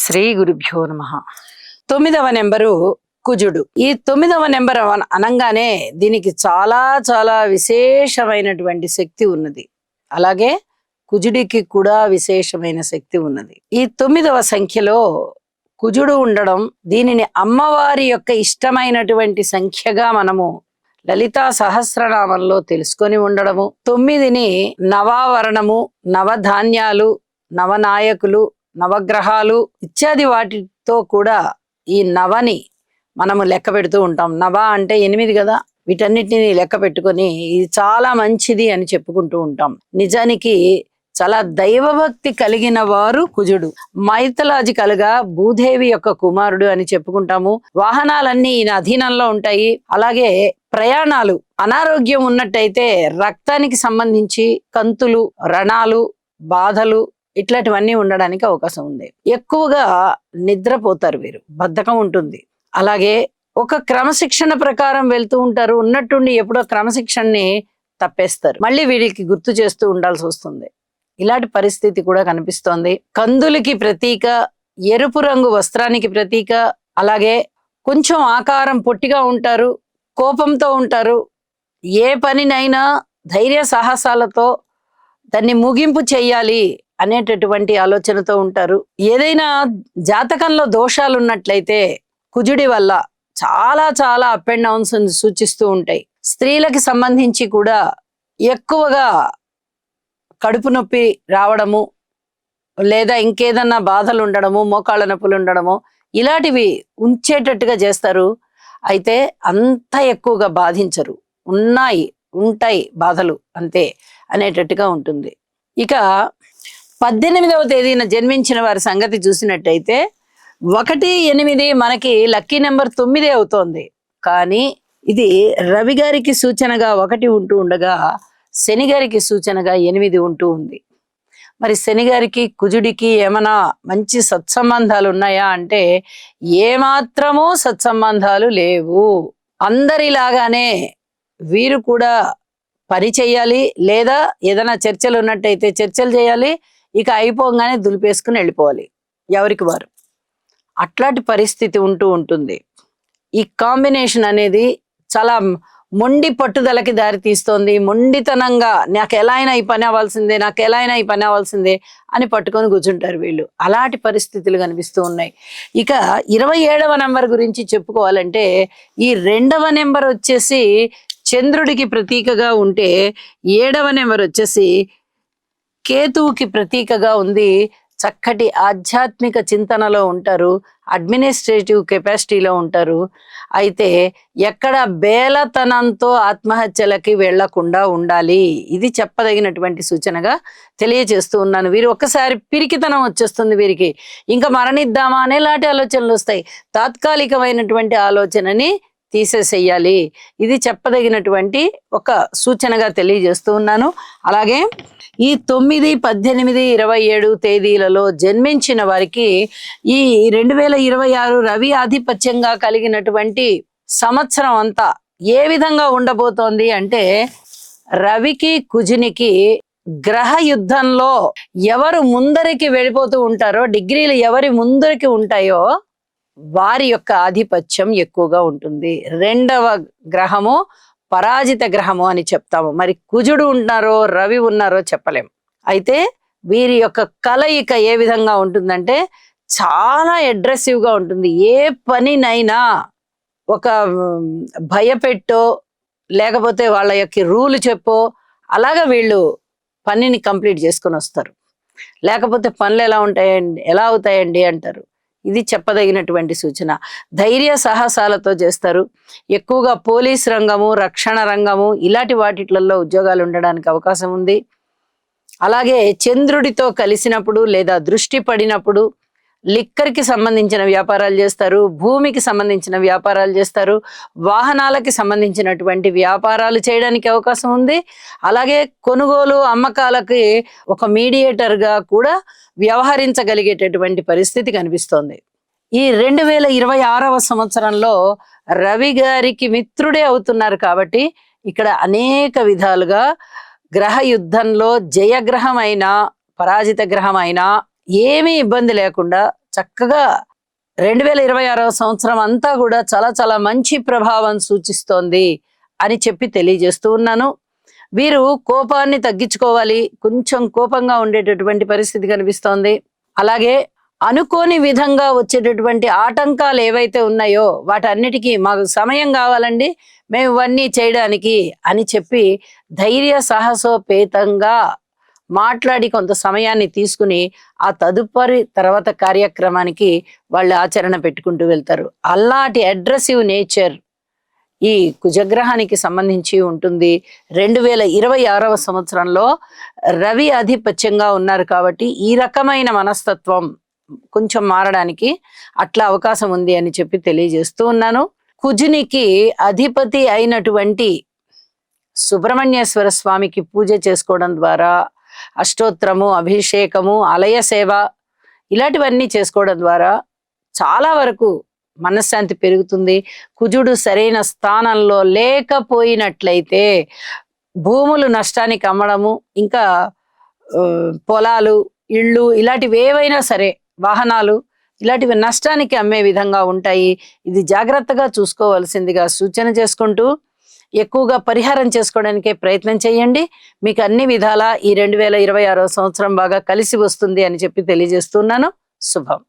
శ్రీ గురుభ్యో నమః. 9వ నెంబరు కుజుడు. ఈ 9వ నెంబర్ అనంగానే దీనికి చాలా చాలా విశేషమైనటువంటి శక్తి ఉన్నది. అలాగే కుజుడికి కూడా విశేషమైన శక్తి ఉన్నది. ఈ 9వ సంఖ్యలో కుజుడు ఉండడం, దీనిని అమ్మవారి యొక్క ఇష్టమైనటువంటి సంఖ్యగా మనము లలితా సహస్రనామంలో తెలుసుకొని ఉండడము, 9ని నవావరణము, నవధాన్యాలు, నవనాయకులు, నవగ్రహాలు ఇత్యాది వాటితో కూడా ఈ నవని మనము లెక్క పెడుతూ ఉంటాం. నవ అంటే 8 కదా, వీటన్నిటిని లెక్క పెట్టుకొని ఇది చాలా మంచిది అని చెప్పుకుంటూ ఉంటాం. నిజానికి చాలా దైవభక్తి కలిగిన వారు కుజుడు. మైథలాజికల్ గా భూదేవి యొక్క కుమారుడు అని చెప్పుకుంటాము. వాహనాలన్నీ ఈయన అధీనంలో ఉంటాయి. అలాగే ప్రయాణాలు, అనారోగ్యం ఉన్నట్టయితే రక్తానికి సంబంధించి కంతులు, రణాలు, బాధలు ఇట్లాంటివన్నీ ఉండడానికి అవకాశం ఉంది. ఎక్కువగా నిద్రపోతారు వీరు, బద్ధకం ఉంటుంది. అలాగే ఒక క్రమశిక్షణ ప్రకారం వెళ్తూ ఉంటారు, ఉన్నట్టుండి ఎప్పుడో క్రమశిక్షణని తప్పేస్తారు, మళ్ళీ వీరికి గుర్తు చేస్తూ ఉండాల్సి వస్తుంది. ఇలాంటి పరిస్థితి కూడా కనిపిస్తోంది. కందులకి ప్రతీక, ఎరుపు రంగు వస్త్రానికి ప్రతీక. అలాగే కొంచెం ఆకారం పొట్టిగా ఉంటారు, కోపంతో ఉంటారు. ఏ పనినైనా ధైర్య సాహసాలతో దాన్ని ముగింపు చెయ్యాలి అనేటటువంటి ఆలోచనతో ఉంటారు. ఏదైనా జాతకంలో దోషాలు ఉన్నట్లయితే కుజుడి వల్ల చాలా చాలా అప్ అండ్ డౌన్స్ సూచిస్తూ ఉంటాయి. స్త్రీలకి సంబంధించి కూడా ఎక్కువగా కడుపు నొప్పి రావడము, లేదా ఇంకేదన్నా బాధలు ఉండడము, మోకాళ్ళ నొప్పులు ఉండడము, ఇలాంటివి ఉంచేటట్టుగా చేస్తారు. అయితే అంత ఎక్కువగా బాధించరు, ఉంటాయి బాధలు అంతే అనేటట్టుగా ఉంటుంది. ఇక 18వ తేదీన జన్మించిన వారి సంగతి చూసినట్టయితే 1, 8 మనకి లక్కీ నెంబర్ 9 అవుతోంది. కానీ ఇది రవి గారికి సూచనగా 1 ఉంటూ ఉండగా శని గారికి సూచనగా 8 ఉంటూ ఉంది. మరి శని గారికి కుజుడికి ఏమైనా మంచి సత్సంబంధాలు ఉన్నాయా అంటే ఏమాత్రమూ సత్సంబంధాలు లేవు. అందరిలాగానే వీరు కూడా పని చెయ్యాలి, లేదా ఏదైనా చర్చలు ఉన్నట్టయితే చర్చలు చేయాలి, ఇక అయిపోగానే దులిపేసుకుని వెళ్ళిపోవాలి ఎవరికి వారు. అట్లాంటి పరిస్థితి ఉంటూ ఉంటుంది. ఈ కాంబినేషన్ అనేది చాలా మొండి పట్టుదలకి దారి తీస్తోంది. మొండితనంగా నాకు ఎలా అయినా ఈ పని అవ్వాల్సిందే అని పట్టుకొని కూర్చుంటారు వీళ్ళు. అలాంటి పరిస్థితులు కనిపిస్తూ ఉన్నాయి. ఇక 27వ నెంబర్ గురించి చెప్పుకోవాలంటే ఈ 2వ నెంబర్ వచ్చేసి చంద్రుడికి ప్రతీకగా ఉంటే 7వ నెంబర్ వచ్చేసి కేతువుకి ప్రతీకగా ఉంది. చక్కటి ఆధ్యాత్మిక చింతనలో ఉంటారు, అడ్మినిస్ట్రేటివ్ కెపాసిటీలో ఉంటారు. అయితే ఎక్కడ బేలతనంతో ఆత్మహత్యలకి వెళ్లకుండా ఉండాలి, ఇది చెప్పదగినటువంటి సూచనగా తెలియజేస్తూ ఉన్నాను. వీరు ఒక్కసారి పిరికితనం వచ్చేస్తుంది వీరికి, ఇంకా మరణిద్దామా అనేలాంటి ఆలోచనలు వస్తాయి. తాత్కాలికమైనటువంటి ఆలోచనని తీసేసేయాలి, ఇది చెప్పదగినటువంటి ఒక సూచనగా తెలియజేస్తూ ఉన్నాను. అలాగే ఈ 9, 18, 27 తేదీలలో జన్మించిన వారికి ఈ 2026 రవి ఆధిపత్యంగా కలిగినటువంటి సంవత్సరం అంతా ఏ విధంగా ఉండబోతోంది అంటే రవికి కుజునికి గ్రహ యుద్ధంలో ఎవరు ముందరికి వెళ్ళిపోతూ ఉంటారో, డిగ్రీలు ఎవరి ముందరికి ఉంటాయో వారి యొక్క ఆధిపత్యం ఎక్కువగా ఉంటుంది. 2వ గ్రహము పరాజిత గ్రహము అని చెప్తాము. మరి కుజుడు ఉన్నారో రవి ఉన్నారో చెప్పలేం. అయితే వీరి యొక్క కలయిక ఏ విధంగా ఉంటుందంటే చాలా అగ్రెసివ్ గా ఉంటుంది. ఏ పనినైనా ఒక భయపెట్టో లేకపోతే వాళ్ళ యొక్క రూల్ చెప్పో అలాగా వీళ్ళు పనిని కంప్లీట్ చేసుకొని వస్తారు. లేకపోతే పనులు ఎలా అవుతాయండి అంటారు. ఇది చెప్పదగినటువంటి సూచన. ధైర్య సాహసాలతో చేస్తారు. ఎక్కువగా పోలీస్ రంగము, రక్షణ రంగము ఇలాంటి వాటిలలో ఉద్యోగాలు ఉండడానికి అవకాశం ఉంది. అలాగే చంద్రుడితో కలిసినప్పుడు లేదా దృష్టి పడినప్పుడు లిక్కర్కి సంబంధించిన వ్యాపారాలు చేస్తారు, భూమికి సంబంధించిన వ్యాపారాలు చేస్తారు, వాహనాలకి సంబంధించినటువంటి వ్యాపారాలు చేయడానికి అవకాశం ఉంది. అలాగే కొనుగోలు అమ్మకాలకి ఒక మీడియేటర్గా కూడా వ్యవహరించగలిగేటటువంటి పరిస్థితి కనిపిస్తోంది. ఈ 2026వ సంవత్సరంలో రవి గారికి మిత్రుడే అవుతున్నారు కాబట్టి ఇక్కడ అనేక విధాలుగా గ్రహ యుద్ధంలో జయగ్రహమైనా పరాజిత గ్రహమైనా ఏమీ ఇబ్బంది లేకుండా చక్కగా 2026వ సంవత్సరం అంతా కూడా చాలా చాలా మంచి ప్రభావం సూచిస్తోంది అని చెప్పి తెలియజేస్తూ ఉన్నాను. వీరు కోపాన్ని తగ్గించుకోవాలి. కొంచెం కోపంగా ఉండేటటువంటి పరిస్థితి కనిపిస్తోంది. అలాగే అనుకోని విధంగా వచ్చేటటువంటి ఆటంకాలు ఏవైతే ఉన్నాయో వాటన్నిటికీ మాకు సమయం కావాలండి, మేము ఇవన్నీ చేయడానికి అని చెప్పి ధైర్య సాహసోపేతంగా మాట్లాడి కొంత సమయాన్ని తీసుకుని ఆ తదుపరి తర్వాత కార్యక్రమానికి వాళ్ళు ఆచరణ పెట్టుకుంటూ వెళ్తారు. అలాంటి అగ్రెసివ్ నేచర్ ఈ కుజగ్రహానికి సంబంధించి ఉంటుంది. 2026వ సంవత్సరంలో రవి ఆధిపత్యంగా ఉన్నారు కాబట్టి ఈ రకమైన మనస్తత్వం కొంచెం మారడానికి అట్లా అవకాశం ఉంది అని చెప్పి తెలియజేస్తూ ఉన్నాను. కుజునికి అధిపతి అయినటువంటి సుబ్రహ్మణ్యేశ్వర స్వామికి పూజ చేసుకోవడం ద్వారా అష్టోత్తరము, అభిషేకము, ఆలయ సేవ ఇలాంటివన్నీ చేసుకోవడం ద్వారా చాలా వరకు మనశ్శాంతి పెరుగుతుంది. కుజుడు సరైన స్థానంలో లేకపోయినట్లయితే భూములు నష్టానికి అమ్మడము, ఇంకా పొలాలు, ఇళ్ళు ఇలాంటివి ఏవైనా సరే, వాహనాలు ఇలాంటివి నష్టానికి అమ్మే విధంగా ఉంటాయి. ఇది జాగ్రత్తగా చూసుకోవాల్సిందిగా సూచన చేసుకుంటూ ఎక్కువగా పరిహారం చేసుకోవడానికే ప్రయత్నం చేయండి. మీకు అన్ని విధాలా ఈ 2026వ సంవత్సరం బాగా కలిసి వస్తుంది అని చెప్పి తెలియజేస్తున్నాను. శుభం.